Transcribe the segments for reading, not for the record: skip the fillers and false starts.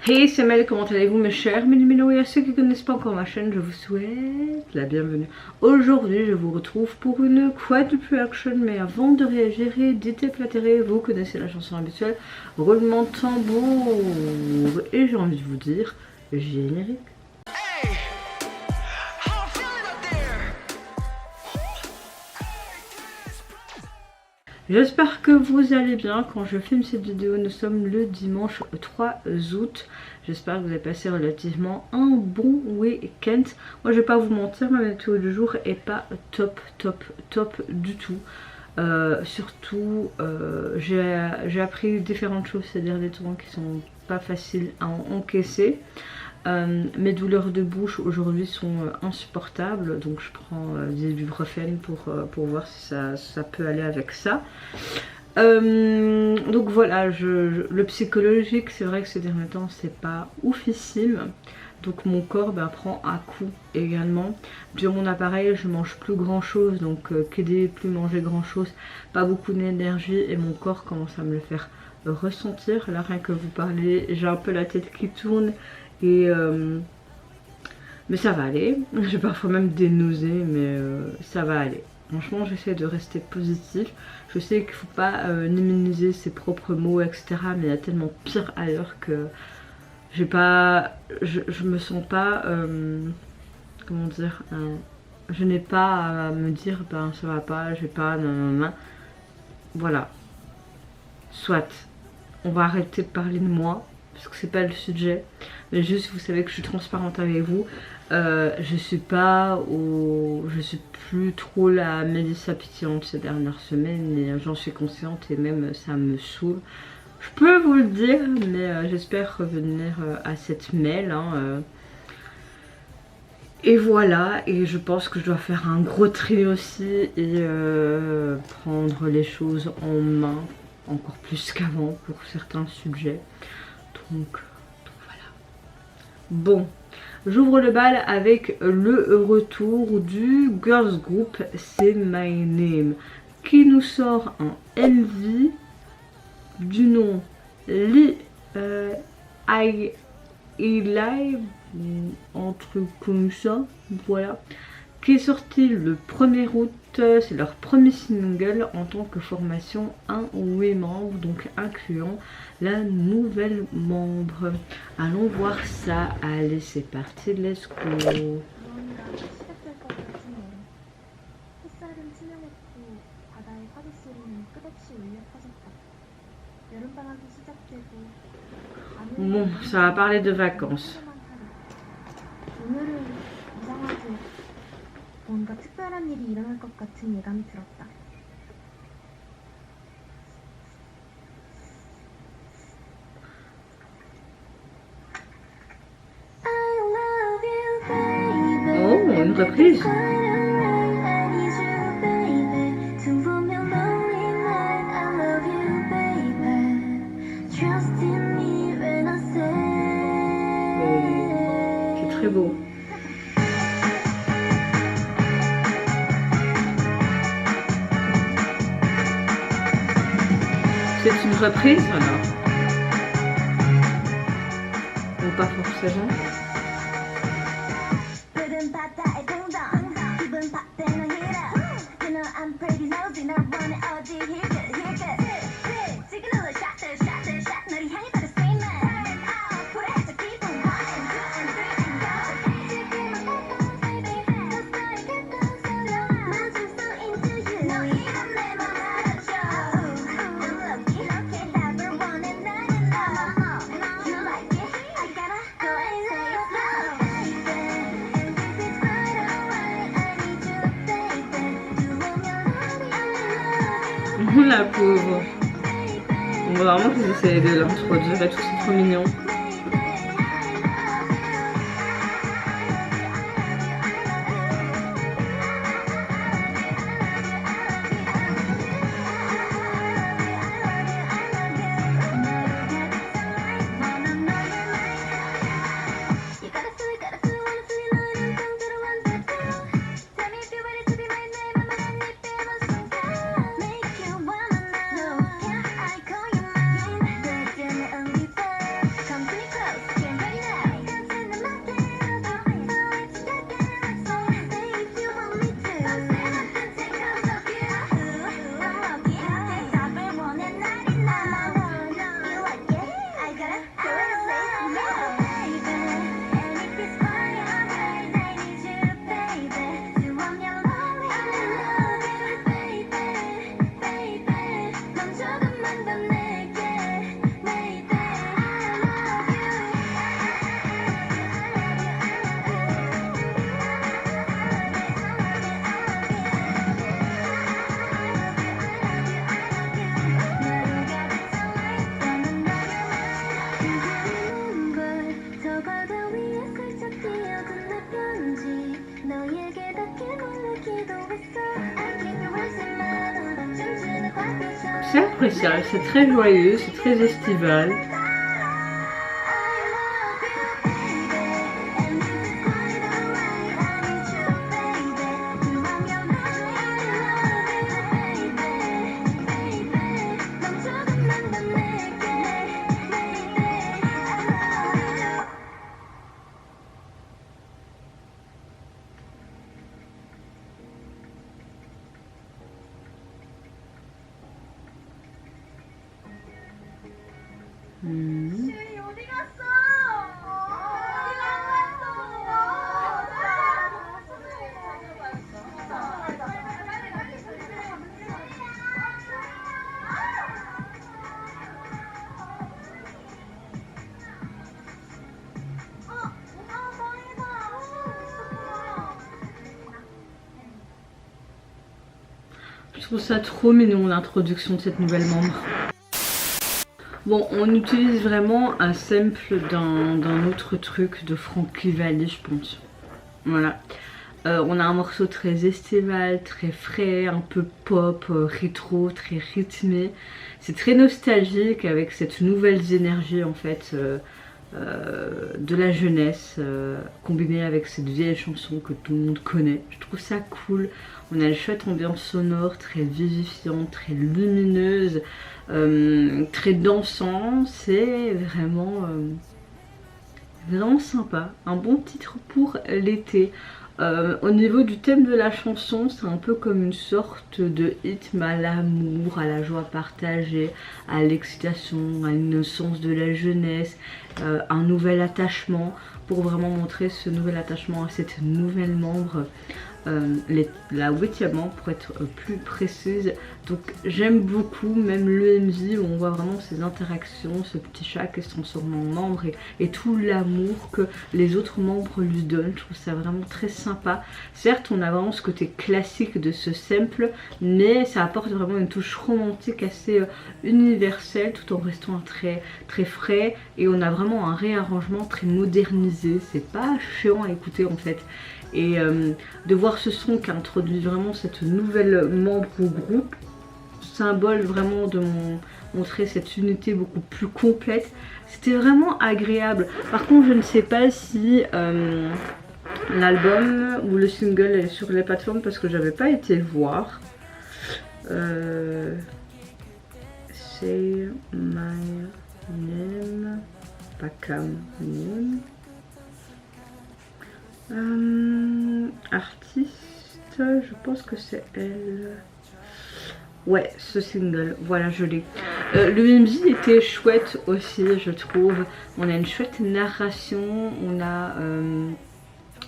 Hey, c'est Mel, comment allez-vous mes chers Mélimélo, et à ceux qui ne connaissent pas encore ma chaîne, je vous souhaite la bienvenue. Aujourd'hui, je vous retrouve pour une quadruple action, mais avant de réagir et d'éclater, vous connaissez la chanson habituelle, roulement de tambour, et j'ai envie de vous dire, générique. J'espère que vous allez bien. Quand je filme cette vidéo, nous sommes le dimanche 3 août. J'espère que vous avez passé relativement un bon week-end. Moi je vais pas vous mentir, ma météo du jour est pas top du tout. Surtout j'ai appris différentes choses ces derniers temps qui sont pas faciles à encaisser. Mes douleurs de bouche aujourd'hui sont insupportables, donc je prends des ibuprofène pour voir si ça peut aller avec ça. Donc voilà, le psychologique, c'est vrai que ces derniers temps c'est pas oufissime, donc mon corps prend un coup également. Sur mon appareil je mange plus grand chose, donc qu'aider plus manger grand chose, pas beaucoup d'énergie, et mon corps commence à me le faire ressentir. Là rien que vous parlez, j'ai un peu la tête qui tourne. Mais ça va aller. J'ai parfois même des nausées, mais ça va aller. Franchement, j'essaie de rester positif. Je sais qu'il faut pas minimiser ses propres mots, etc. Mais il y a tellement pire ailleurs que j'ai pas, je me sens pas, comment dire, je n'ai pas à me dire ça va pas, j'ai pas, nanana. Voilà. Soit. On va arrêter de parler de moi, parce que c'est pas le sujet, mais juste vous savez que je suis transparente avec vous. Je suis plus trop la Mélissa pétillante ces dernières semaines, et j'en suis consciente, et même ça me saoule. Je peux vous le dire, mais j'espère revenir à cette Mel. Et voilà, et je pense que je dois faire un gros tri aussi, et prendre les choses en main encore plus qu'avant pour certains sujets. Donc voilà. Bon, j'ouvre le bal avec le retour du girls group C'est My Name, qui nous sort un MV du nom Li I Live, un truc comme ça, voilà, qui est sorti le 1er août. C'est leur premier single en tant que formation 1 ou 8 membres, donc incluant la nouvelle membre. Allons voir ça. Allez, c'est parti, let's go. Bon, ça va parler de vacances. 뭔가 특별한 일이 일어날 것 같은 예감이 들었다. Oh, une reprise. Oh, c'est très beau. C'est une reprise alors? Ou pas forcément? La pauvre. On voit vraiment qu'ils essaient de l'introduire et tout, c'est trop mignon. appréciable, c'est très joyeux, c'est très estival. Je trouve ça trop mignon l'introduction de cette nouvelle membre. Bon, on utilise vraiment un sample d'un autre truc de Frankie Valli, je pense. Voilà. On a un morceau très estival, très frais, un peu pop, rétro, très rythmé. C'est très nostalgique avec cette nouvelle énergie en fait de la jeunesse combinée avec cette vieille chanson que tout le monde connaît. Je trouve ça cool. On a une chouette ambiance sonore, très vivifiante, très lumineuse, très dansant. C'est vraiment sympa. Un bon titre pour l'été. Au niveau du thème de la chanson, c'est un peu comme une sorte de hymne à l'amour, à la joie partagée, à l'excitation, à l'innocence de la jeunesse, un nouvel attachement, pour vraiment montrer ce nouvel attachement à cette nouvelle membre. La 8e membre pour être plus précise. Donc j'aime beaucoup, même l'EMJ où on voit vraiment ces interactions, ce petit chat qui se transforme en membre et tout l'amour que les autres membres lui donnent. Je trouve ça vraiment très sympa. Certes on a vraiment ce côté classique de ce sample, mais ça apporte vraiment une touche romantique assez universelle tout en restant très, très frais, et on a vraiment un réarrangement très modernisé. C'est pas chiant à écouter en fait. Et de voir ce son qui introduit vraiment cette nouvelle membre au groupe, symbole vraiment de montrer cette unité beaucoup plus complète. C'était vraiment agréable. Par contre je ne sais pas si l'album ou le single est sur les plateformes parce que j'avais pas été le voir. Say my name, pas Cam name. Artiste, je pense que c'est elle. Ouais, ce single, voilà, je l'ai. Le MJ était chouette aussi, je trouve. On a une chouette narration, on a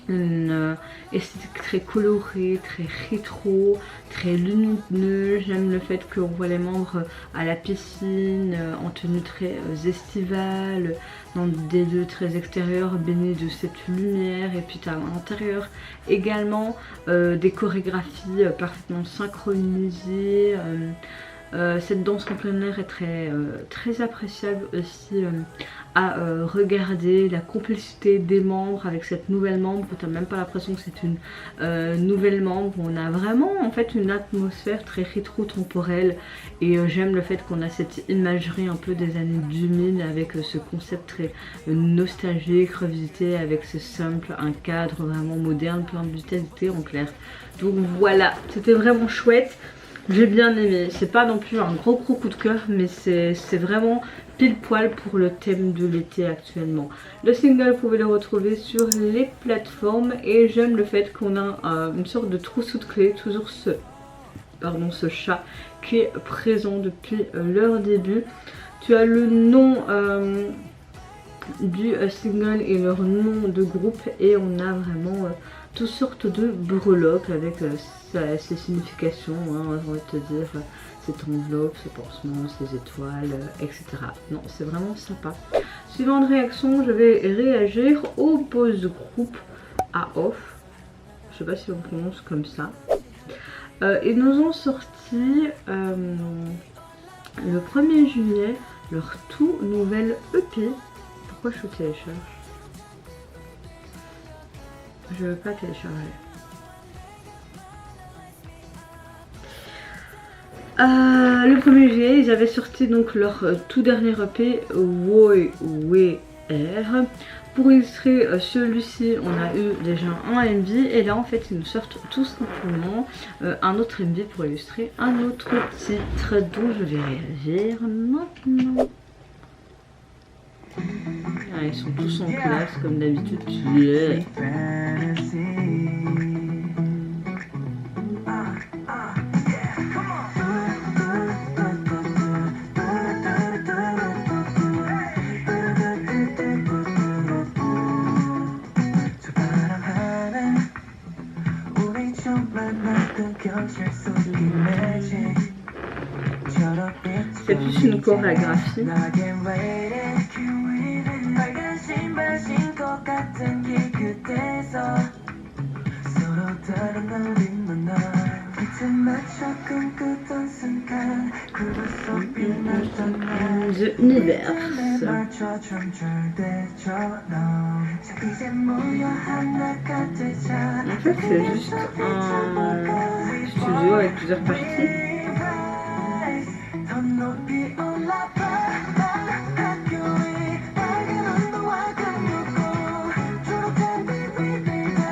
une esthétique très colorée, très rétro, très lumineux. J'aime le fait qu'on voit les membres à la piscine, en tenue très estivale, dans des lieux très extérieurs, baignés de cette lumière. Et puis à l'intérieur également des chorégraphies parfaitement synchronisées. Cette danse en plein air est très appréciable aussi à regarder. La complicité des membres avec cette nouvelle membre, t'as même pas l'impression que c'est une nouvelle membre. On a vraiment en fait une atmosphère très rétro-temporelle, et j'aime le fait qu'on a cette imagerie un peu des années 2000 avec ce concept très nostalgique, revisité avec ce sample, un cadre vraiment moderne, plein de vitalité en clair. Donc voilà, c'était vraiment chouette. J'ai bien aimé, c'est pas non plus un gros coup de cœur, mais c'est vraiment pile poil pour le thème de l'été actuellement. Le single, vous pouvez le retrouver sur les plateformes, et j'aime le fait qu'on a une sorte de trousseau de clés, toujours ce chat qui est présent depuis leur début. Tu as le nom du single et leur nom de groupe, et on a vraiment toutes sortes de breloques avec ses significations, hein, j'ai envie de te dire, cette enveloppe, ce pansement, ces étoiles, etc. Non, c'est vraiment sympa. Suivant de réaction, je vais réagir au boss groupe à off. Je sais pas si on prononce comme ça. Ils nous ont sorti le 1er juillet leur tout nouvel EP. Pourquoi je télécharge? Je veux pas télécharger. Le 1er juillet, ils avaient sorti donc leur tout dernier EP, Woi We Air. Pour illustrer celui-ci, on a eu déjà un MV et là en fait ils nous sortent tout simplement un autre MV pour illustrer un autre titre dont je vais réagir maintenant. Ah, ils sont tous en classe comme d'habitude. Yeah. C'est plus une chorégraphie. The Universe. En fait, c'est juste un studio avec plusieurs parties.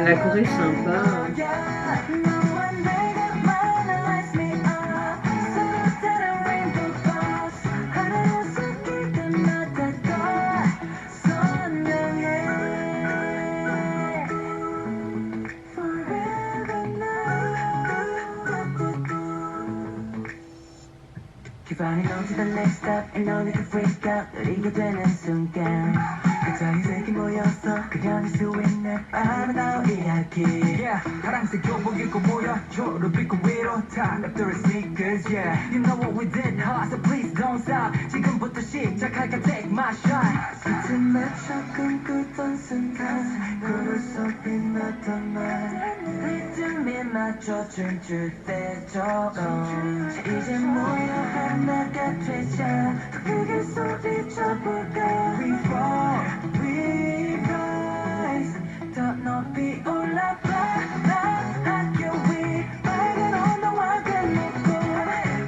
La Corée est sympa. 기반이 넘치던 next step and only to freak out 느리게 되는 순간 각자의 색이 모여서 그려낼 수 있는 아름다운 이야기 Yeah 파란색 교복 입고 모여 초록 입고 위로 타 랩들의 sneakers Yeah You know what we did huh so please don't stop 지금부터 시작할까 take my shot 빛을 맞춰 꿈꾸던 순간 구름 속 빛났던 날 리듬에 맞춰 춤출 때처럼 이제 모여 하나가 되자 더 크게 소리쳐볼까 We fall, we rise 더 높이 올라가 학교 위 빨간 언어와 그놓고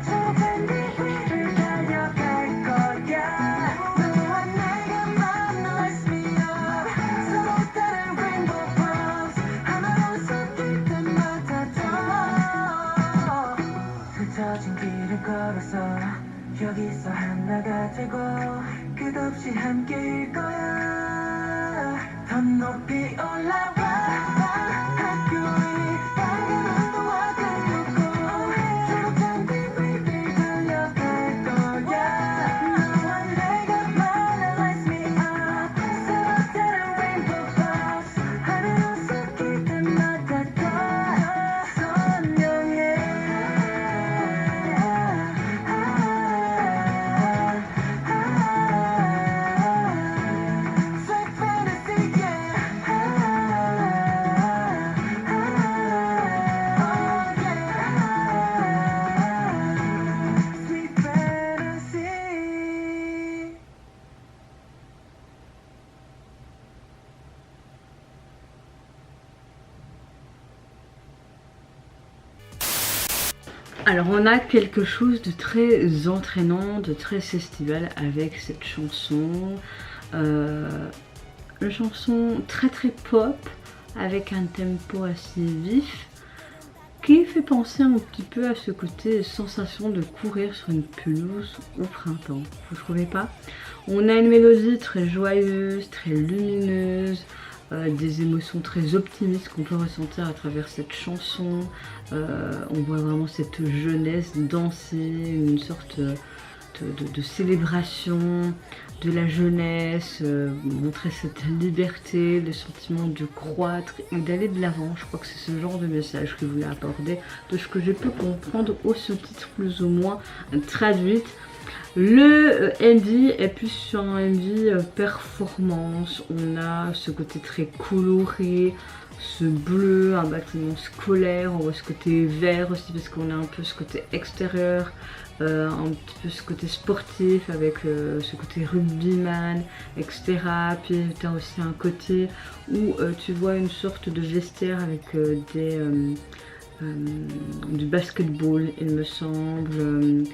좁은 네 위를 달려갈 거야 너와 내가 만나 lights me up 서로 다른 rainbow bombs 하나로 섞일 때마다 더 흩어진 길을 걸어서 여기서 하나가 되고 끝없이 함께일 거야 더 높이 올라와 학교 위 빨간 언어와 그놓고 초록한 빛 위를 달려갈 거야 너와 내가 만나 lights me up 서로 다른 rainbow bombs 하나로 섞일 때마다 더 선명해 Alors on a quelque chose de très entraînant, de très festival avec cette chanson. Une chanson très pop avec un tempo assez vif qui fait penser un petit peu à ce côté sensation de courir sur une pelouse au printemps. Vous trouvez pas? On a une mélodie très joyeuse, très lumineuse, des émotions très optimistes qu'on peut ressentir à travers cette chanson. On voit vraiment cette jeunesse danser, une sorte de célébration de la jeunesse, montrer cette liberté, le sentiment de croître et d'aller de l'avant. Je crois que c'est ce genre de message que vous voulez apporter, de ce que je peux comprendre au sous-titre plus ou moins traduite. Le MV est plus sur un MV performance. On a ce côté très coloré, ce bleu, un bâtiment scolaire. On voit ce côté vert aussi parce qu'on a un peu ce côté extérieur, un petit peu ce côté sportif avec ce côté rugbyman, etc. Puis tu as aussi un côté où tu vois une sorte de vestiaire avec du basketball, il me semble.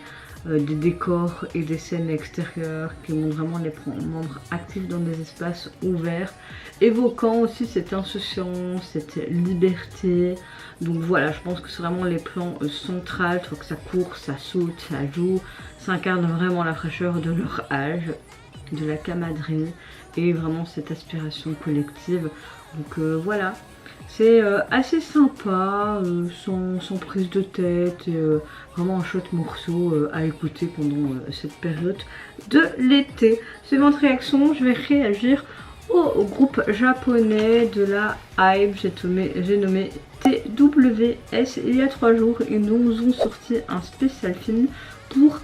des décors et des scènes extérieures qui montrent vraiment les membres actifs dans des espaces ouverts, évoquant aussi cette insouciance, cette liberté. Donc voilà, je pense que c'est vraiment les plans centrales, je trouve que ça court, ça saute, ça joue, ça incarne vraiment la fraîcheur de leur âge, de la camaraderie et vraiment cette aspiration collective. Donc voilà, c'est assez sympa, sans prise de tête, et, vraiment un chouette morceau à écouter pendant cette période de l'été. Suivante réaction, je vais réagir au groupe japonais de la hype, j'ai nommé TWS. Il y a 3 jours, ils nous ont sorti un spécial film pour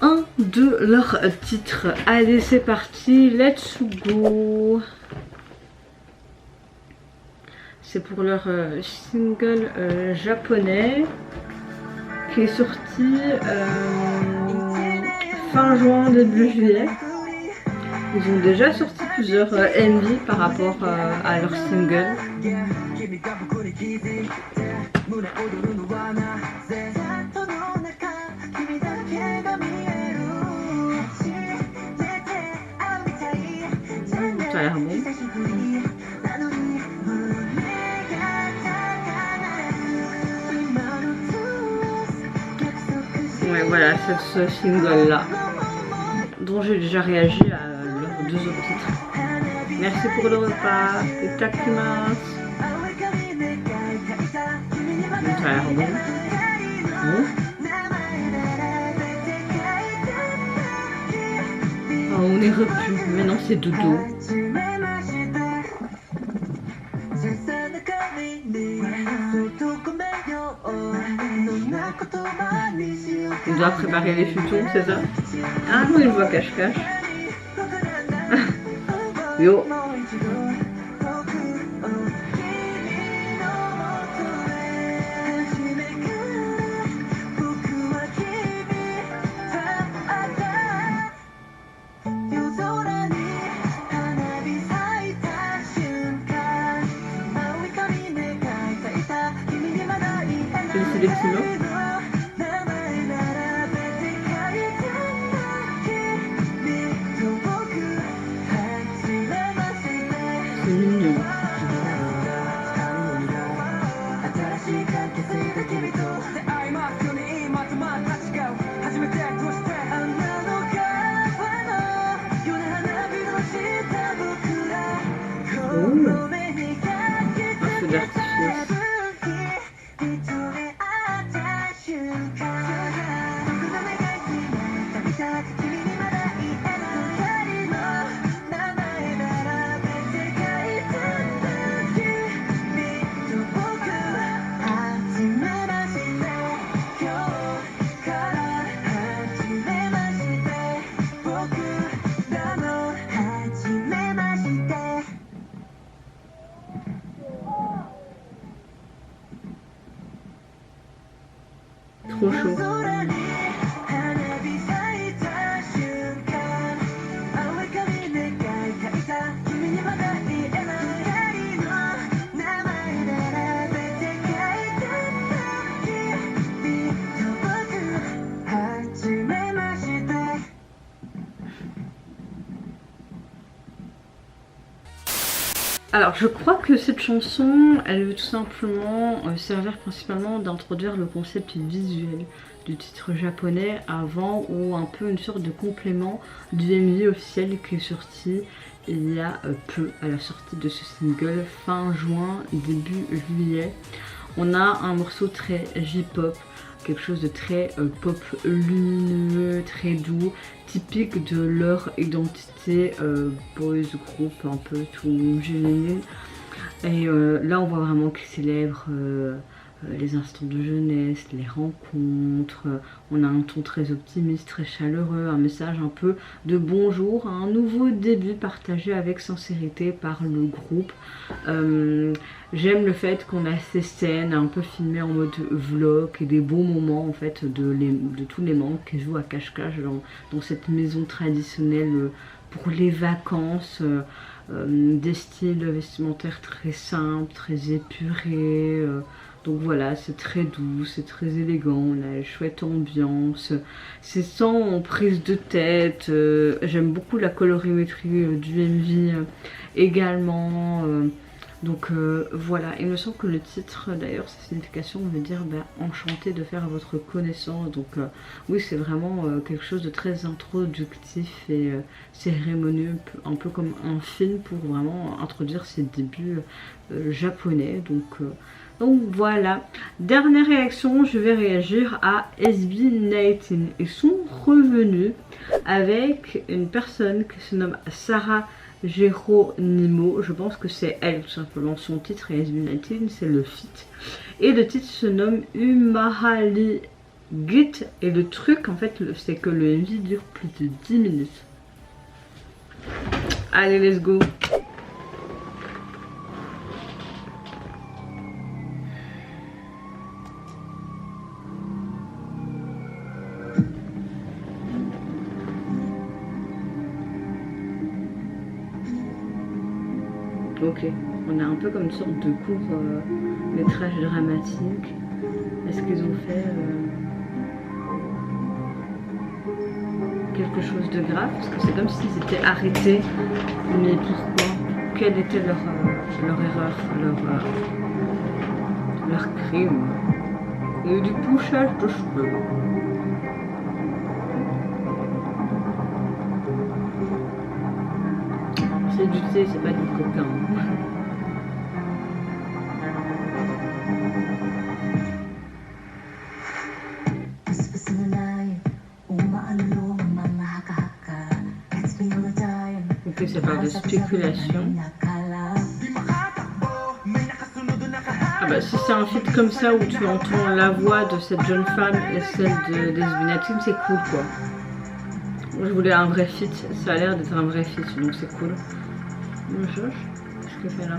un de leurs titres. Allez, c'est parti, let's go. C'est pour leur single japonais qui est sorti fin juin, début juillet. Ils ont déjà sorti plusieurs MV par rapport à leur single. Ça a l'air bon. Ouais, voilà, c'est ce single là dont j'ai déjà réagi à leurs 2 autres titres. Merci pour le repas, Itakimasu. Ça a l'air bon. Oh, on est repu, maintenant c'est dodo. Il doit préparer les futons, c'est ça? Ah non, il voit cache-cache. Yo. C'est des petits mots. C'est mignon. Oh. Un feu d'artifice. Trop chaud. Alors je crois que cette chanson, elle veut tout simplement servir principalement d'introduire le concept visuel du titre japonais avant, ou un peu une sorte de complément du MV officiel qui est sorti il y a peu, à la sortie de ce single fin juin, début juillet. On a un morceau très J-pop, quelque chose de très pop lumineux, très doux, typique de leur identité boys group, un peu tout juvénile. Et là on voit vraiment qu'ils célèbrent les instants de jeunesse, les rencontres. On a un ton très optimiste, très chaleureux, un message un peu de bonjour, un nouveau début partagé avec sincérité par le groupe. J'aime le fait qu'on a ces scènes un peu filmées en mode vlog et des beaux moments en fait de tous les membres qui jouent à cache-cache dans cette maison traditionnelle pour les vacances. Des styles vestimentaires très simples, très épurés, Donc voilà, c'est très doux, c'est très élégant, on a une chouette ambiance, c'est sans prise de tête, j'aime beaucoup la colorimétrie du MV également. Donc voilà, il me semble que le titre, d'ailleurs, sa signification veut dire enchanté de faire votre connaissance. Donc oui, c'est vraiment quelque chose de très introductif et cérémonieux, un peu comme un film pour vraiment introduire ses débuts japonais. Donc voilà, dernière réaction, je vais réagir à SB19. Ils sont revenus avec une personne qui se nomme Sarah Geronimo, je pense que c'est elle tout simplement, son titre est SB19, c'est le feat. Et le titre se nomme Umahali Git, et le truc en fait c'est que le MV dure plus de 10 minutes. Allez, let's go. Ok, on a un peu comme une sorte de court métrage dramatique. Est-ce qu'ils ont fait quelque chose de grave? Parce que c'est comme s'ils étaient arrêtés. Mais pourquoi? Quelle était leur erreur, leur crime? Il y a eu du couchage de cheveux. C'est du thé, c'est pas du coca. Ok, ça parle de spéculation. Ah bah si c'est un feat comme ça où tu entends la voix de cette jeune femme et celle de SB19, c'est cool quoi. Moi je voulais un vrai feat, ça a l'air d'être un vrai feat, donc c'est cool. Bonjour, qu'est-ce qu'elle fait là?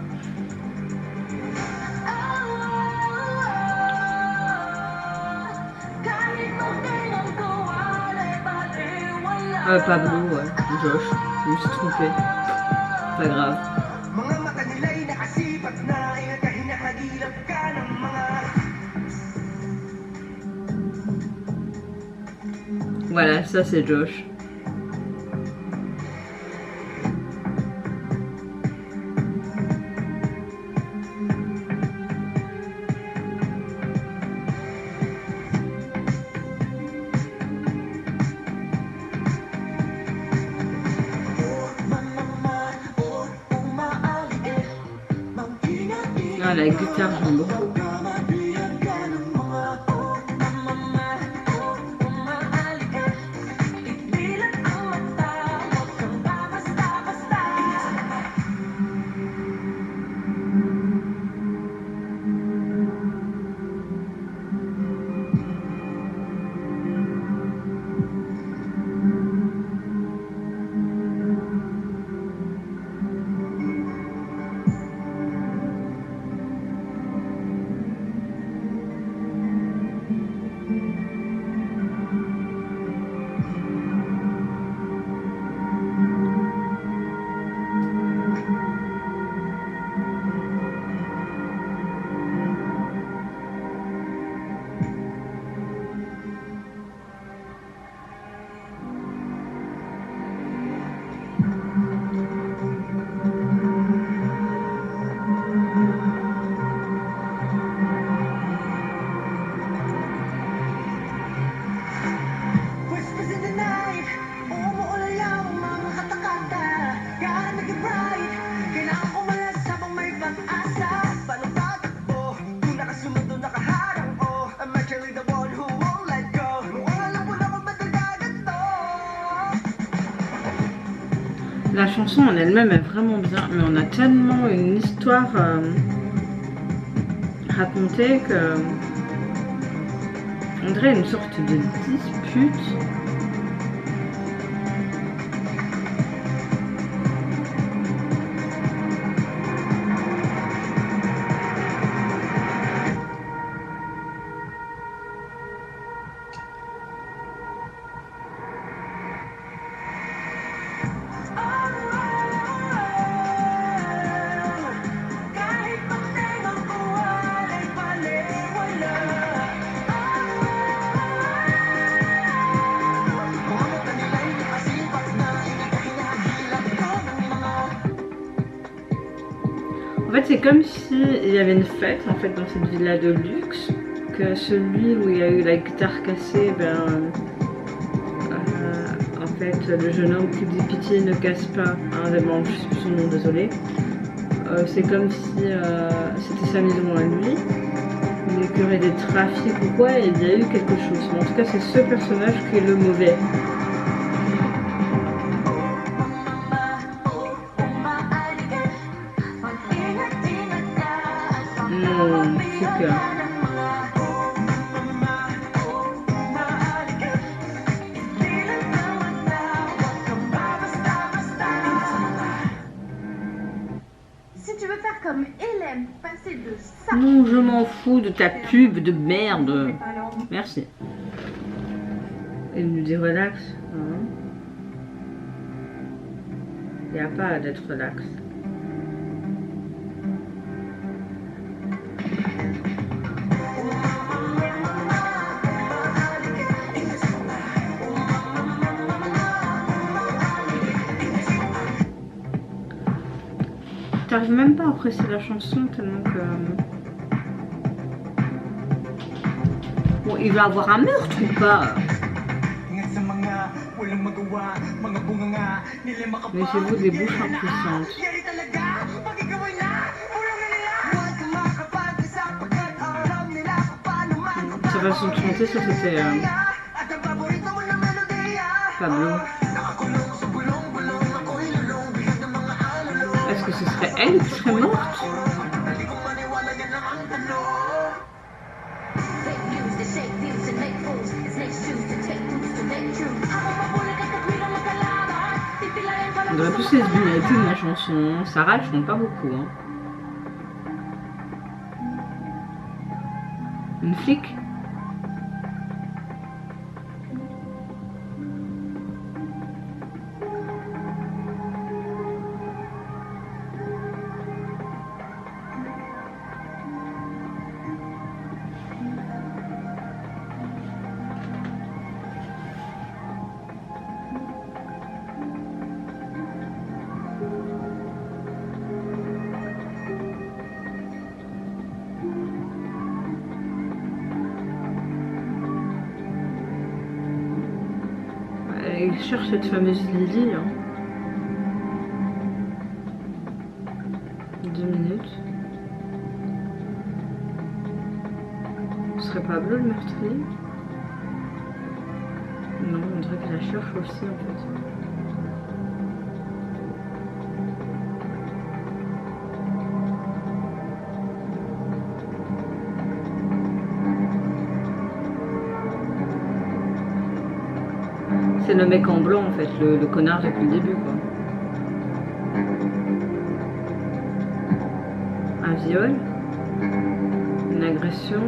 Pablo, ouais, Josh, je me suis trompée. Pas grave. Voilà, ça c'est Josh. Ah, la guitare, j'aime beaucoup. La chanson en elle-même est vraiment bien, mais on a tellement une histoire racontée que on dirait une sorte de dispute. fait, c'est comme s'il y avait une fête en fait dans cette villa de luxe, que celui où il y a eu la guitare cassée, en fait, le jeune homme qui dit pitié ne casse pas, hein, bon, je sais plus son nom, désolé. C'est comme si c'était sa maison à lui, mais qu'il y aurait des trafics ou quoi, et il y a eu quelque chose. Mais en tout cas, c'est ce personnage qui est le mauvais. Non, c'est que... Si tu veux faire comme Hélène, passer de ça. Non, je m'en fous de ta pub de merde. Merci. Il nous dit relax. Hein. Il n'y a pas d'être relax. J'arrive même pas à apprécier la chanson tellement que... Bon, il va avoir un meurtre ou pas? Mettez-vous des bouches impuissantes. Sa façon de chanter, ça c'était Pablo. Est-ce que ce serait elle qui serait morte? On devrait plus les deviner la chanson. Sarah, elle chante pas beaucoup. Hein. Une flic? Il cherche cette fameuse Lily. Hein. 2 minutes. Ce serait Pablo le meurtrier? Non, on dirait qu'il la cherche aussi en fait. C'est le mec en blanc en fait, le connard depuis le début quoi. Un viol, une agression.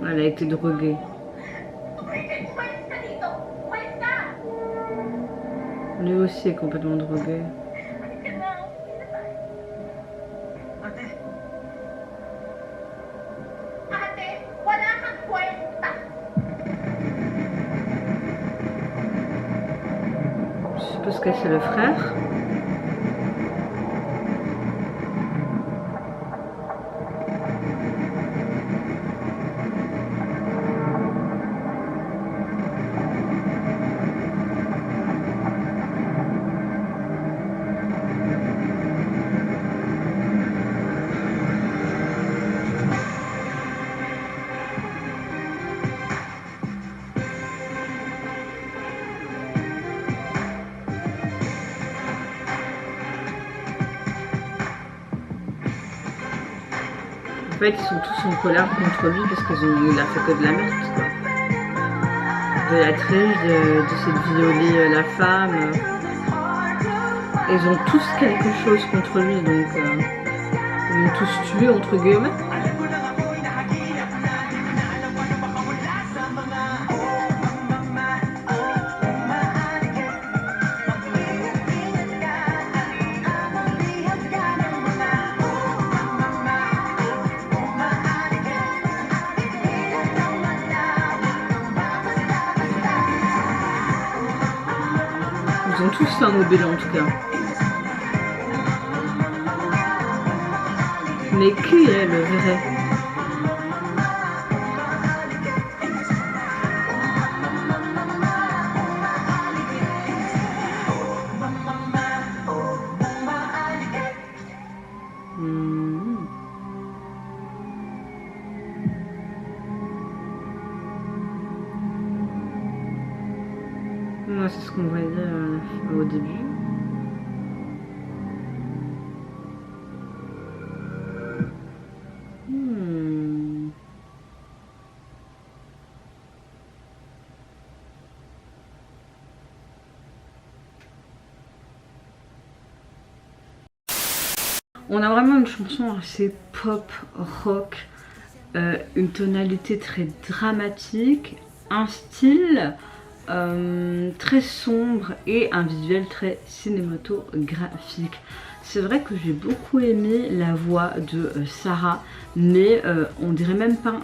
Elle a été droguée. Lui aussi est complètement drogué. Parce que c'est le frère. En fait, ils sont tous en colère contre lui parce qu'il a fait que de la merde, quoi. De la triche, d'essayer de violer la femme. Ils ont tous quelque chose contre lui, donc ils l'ont tous tué, entre guillemets. tous fait un mobile en tout cas. Mais qui est le vrai? Moi, c'est ce qu'on voyait au début. On a vraiment une chanson assez pop, rock, une tonalité très dramatique, un style très sombre et un visuel très cinématographique. C'est vrai que j'ai beaucoup aimé la voix de Sarah, mais on dirait même pas...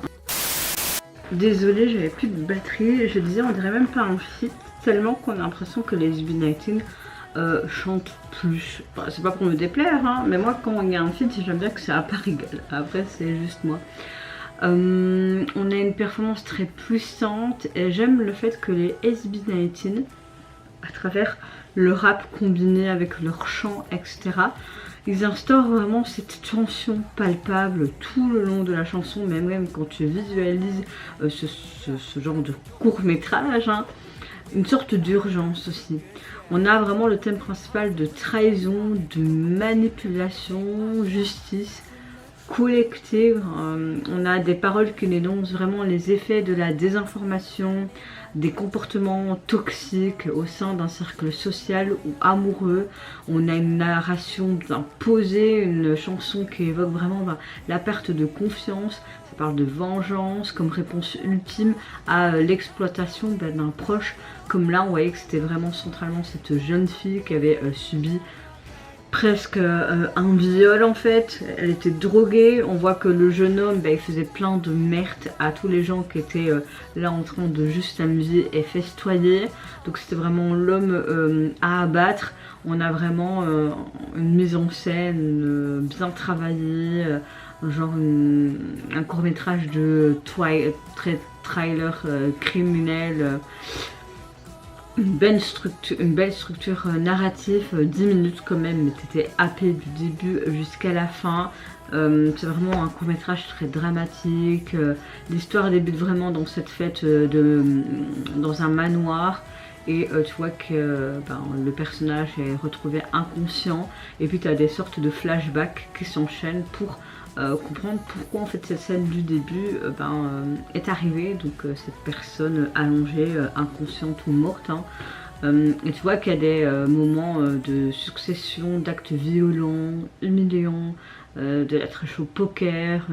Désolée, j'avais plus de batterie, je disais on dirait même pas un feat, tellement qu'on a l'impression que les SB19 chantent plus. Enfin, c'est pas pour me déplaire, hein, mais moi quand il y a un feat, j'aime bien que c'est à part égale. Après c'est juste moi. On a une performance très puissante et j'aime le fait que les SB19, à travers le rap combiné avec leur chant, etc., ils instaurent vraiment cette tension palpable tout le long de la chanson, mais même quand tu visualises ce genre de court métrage, hein, une sorte d'urgence aussi. On a vraiment le thème principal de trahison, de manipulation, justice collective. On a des paroles qui dénoncent vraiment les effets de la désinformation, des comportements toxiques au sein d'un cercle social ou amoureux. On a une narration bien posée, une chanson qui évoque vraiment la perte de confiance. Ça parle de vengeance comme réponse ultime à l'exploitation d'un proche. Comme là on voyait que c'était vraiment centralement cette jeune fille qui avait subi presque un viol en fait. Elle était droguée, on voit que le jeune homme il faisait plein de merde à tous les gens qui étaient là en train de juste s'amuser et festoyer. Donc c'était vraiment l'homme à abattre. On a vraiment une mise en scène bien travaillée, genre un court métrage de trailer criminel. Une belle structure narrative, 10 minutes quand même, mais t'étais happé du début jusqu'à la fin. C'est vraiment un court métrage très dramatique. L'histoire débute vraiment dans cette fête dans un manoir. Et tu vois que le personnage est retrouvé inconscient. Et puis tu as des sortes de flashbacks qui s'enchaînent pour comprendre pourquoi en fait cette scène du début est arrivée. Donc cette personne allongée, inconsciente ou morte. Hein. Et tu vois qu'il y a des moments de succession d'actes violents, humiliants, de la triche au poker,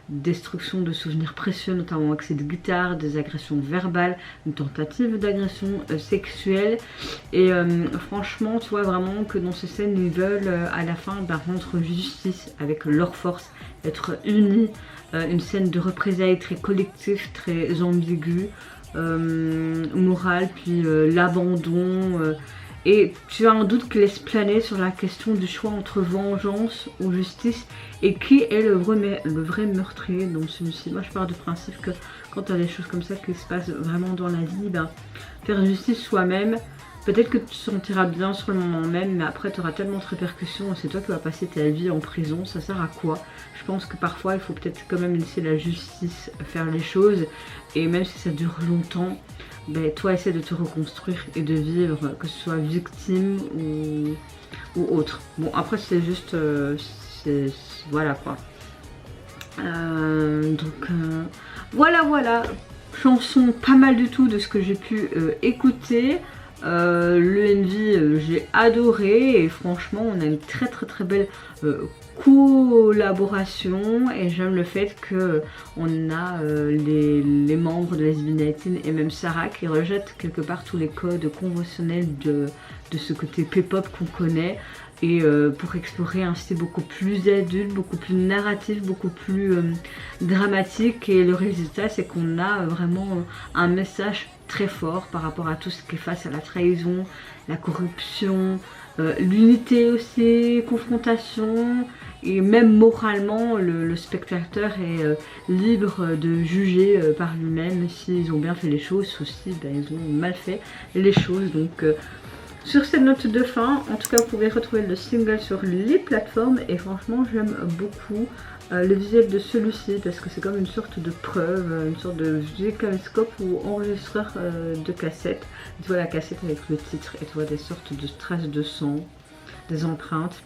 destruction de souvenirs précieux, notamment accès de guitare, des agressions verbales, une tentative d'agression sexuelle. Et franchement, tu vois vraiment que dans ces scènes, ils veulent à la fin rendre justice avec leur force, être unis. Une scène de représailles très collective, très ambiguë, morale, puis l'abandon. Et tu as un doute qui laisse planer sur la question du choix entre vengeance ou justice et qui est le vrai meurtrier dans celui-ci. Moi je pars du principe que quand tu as des choses comme ça qui se passent vraiment dans la vie, faire justice soi-même, peut-être que tu te sentiras bien sur le moment même, mais après tu auras tellement de répercussions et c'est toi qui vas passer ta vie en prison, ça sert à quoi? Je pense que parfois il faut peut-être quand même laisser la justice faire les choses et même si ça dure longtemps, toi essaie de te reconstruire et de vivre, que ce soit victime ou autre. Bon après c'est juste, voilà quoi. Voilà, chanson pas mal du tout de ce que j'ai pu écouter. Le Envy j'ai adoré et franchement on a une très belle collaboration et j'aime le fait que on a les membres de SB19 et même Sarah qui rejettent quelque part tous les codes conventionnels de ce côté P-pop qu'on connaît. et pour explorer un style beaucoup plus adulte, beaucoup plus narratif, beaucoup plus dramatique, et le résultat c'est qu'on a vraiment un message très fort par rapport à tout ce qui est face à la trahison, la corruption, l'unité aussi, confrontation, et même moralement le spectateur est libre de juger par lui-même s'ils ont bien fait les choses ou si ils ont mal fait les choses. Donc sur cette note de fin, en tout cas vous pouvez retrouver le single sur les plateformes et franchement j'aime beaucoup le visuel de celui-ci parce que c'est comme une sorte de preuve, une sorte de vieux caméscope ou enregistreur de cassette. Tu vois la cassette avec le titre et tu vois des sortes de traces de sang, des empreintes.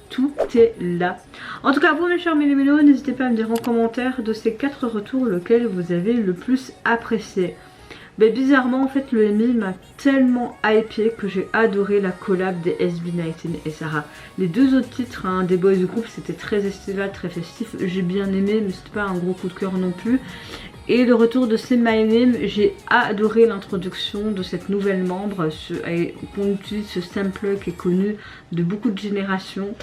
Tout est là. En tout cas, vous mes chers mélos, n'hésitez pas à me dire en commentaire de ces 4 retours lequel vous avez le plus apprécié. Mais bizarrement en fait le MI m'a tellement hypé que j'ai adoré la collab des SB19 et Sarah. Les 2 autres titres hein, des boys du groupe c'était très estival, très festif, j'ai bien aimé mais c'était pas un gros coup de cœur non plus. Et le retour de Say My Name, j'ai adoré l'introduction de cette nouvelle membre, qu'on utilise ce sample qui est connu de beaucoup de générations.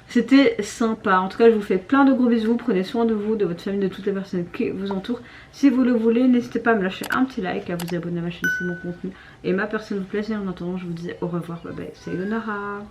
C'était sympa. En tout cas, je vous fais plein de gros bisous. Prenez soin de vous, de votre famille, de toutes les personnes qui vous entourent. Si vous le voulez, n'hésitez pas à me lâcher un petit like, à vous abonner à ma chaîne si mon contenu et ma personne vous plaît. Et en attendant, je vous dis au revoir. Bye bye. C'est Sayonara.